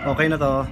Okay na to.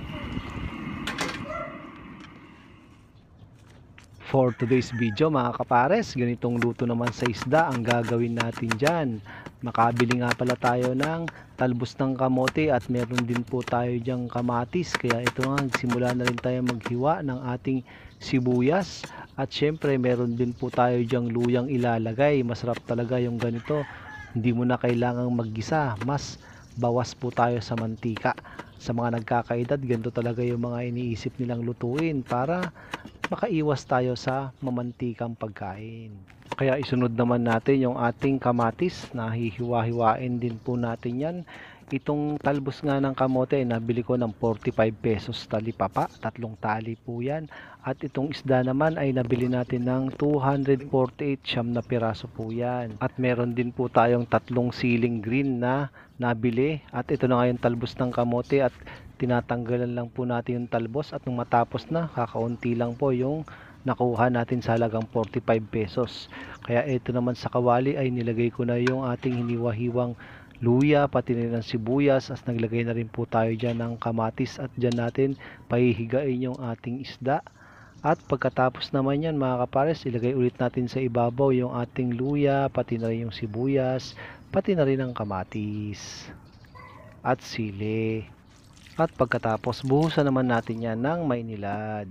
For today's video mga kapares, ganitong luto naman sa isda ang gagawin natin dyan. Makabili nga pala tayo ng talbos ng kamote at meron din po tayo dyang kamatis. Kaya ito nga, simula na rin tayo maghiwa ng ating sibuyas. At syempre meron din po tayo dyang luyang ilalagay. Masarap talaga yung ganito. Hindi mo na kailangang maggisa, mas bawas po tayo sa mantika. Sa mga nagkakaedad, ganito talaga yung mga iniisip nilang lutuin para makaiwas tayo sa mamantikang pagkain. Kaya isunod naman natin yung ating kamatis na hihiwa-hiwain din po natin yan. Itong talbos nga ng kamote nabili ko ng 45 pesos talipapa, tatlong tali po yan. At itong isda naman ay nabili natin ng 248 siyam na piraso po yan. At meron din po tayong tatlong siling green na nabili. At ito na nga yung talbos ng kamote at tinatanggalan lang po natin yung talbos at nung matapos na kakaunti lang po yung nakuha natin sa halagang 45 pesos. Kaya ito naman sa kawali ay nilagay ko na yung ating hiniwa-hiwang luya pati na ng sibuyas at naglagay na rin po tayo dyan ng kamatis at dyan natin pahihigain yung ating isda. At pagkatapos naman yan mga kapares, ilagay ulit natin sa ibabaw yung ating luya pati na rin yung sibuyas pati na rin ang kamatis at sili. At pagkatapos buhusan naman natin yan ng maynilad.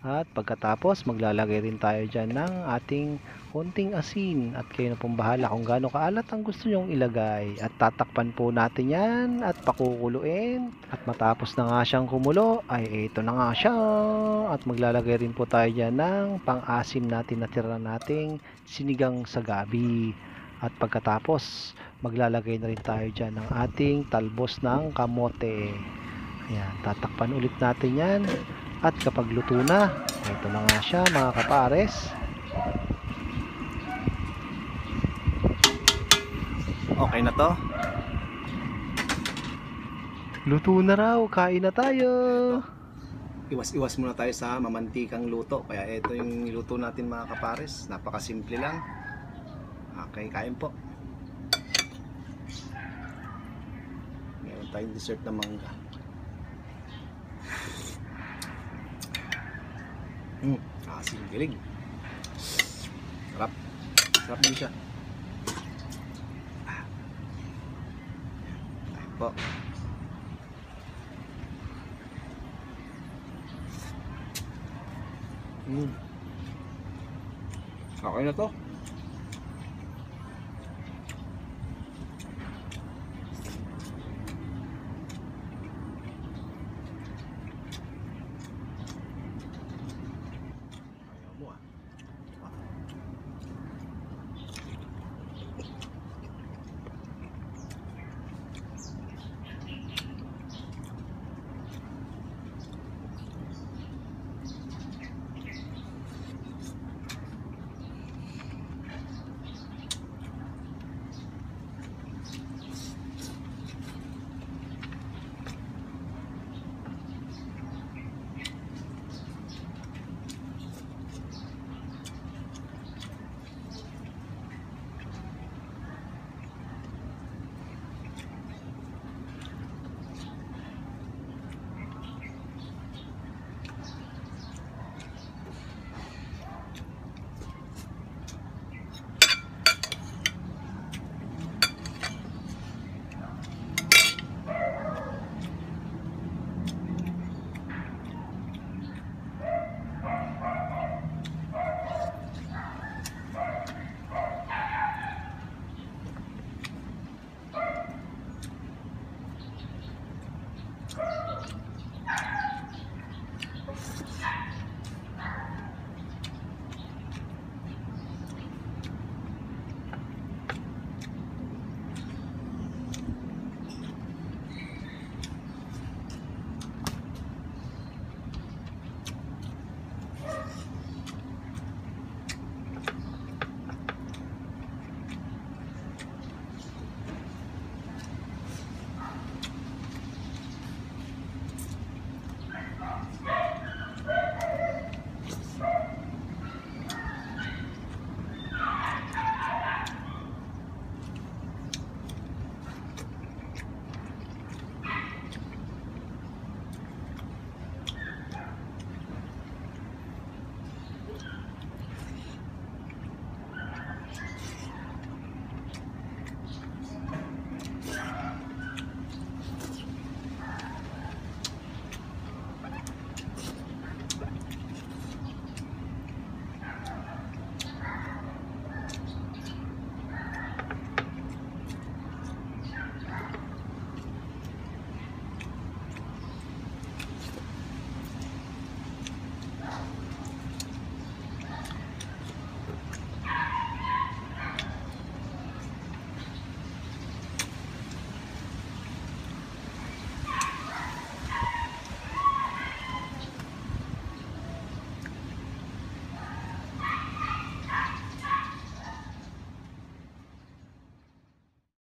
At pagkatapos maglalagay rin tayo dyan ng ating konting asin. At kayo na pong bahala kung gaano kaalat ang gusto nyong ilagay. At tatakpan po natin yan at pakukuluin. At matapos na nga siyang kumulo ay ito na nga siya. At maglalagay rin po tayo dyan ng pang-asim natin na tira nating sinigang sa gabi. At pagkatapos maglalagay na rin tayo dyan ng ating talbos ng kamote. Ayan, tatakpan ulit natin yan. At kapag luto na, ito na nga siya mga kapares. Okay na to. Luto na raw, kain na tayo. Iwas-iwas muna tayo sa mamantikang luto. Kaya ito yung niluto natin mga kapares. Napakasimple lang. Okay, kain po. Meron tayong dessert na mangga. Asim gilig. Sarap. Sarap din siya. Kain po. Okay na to.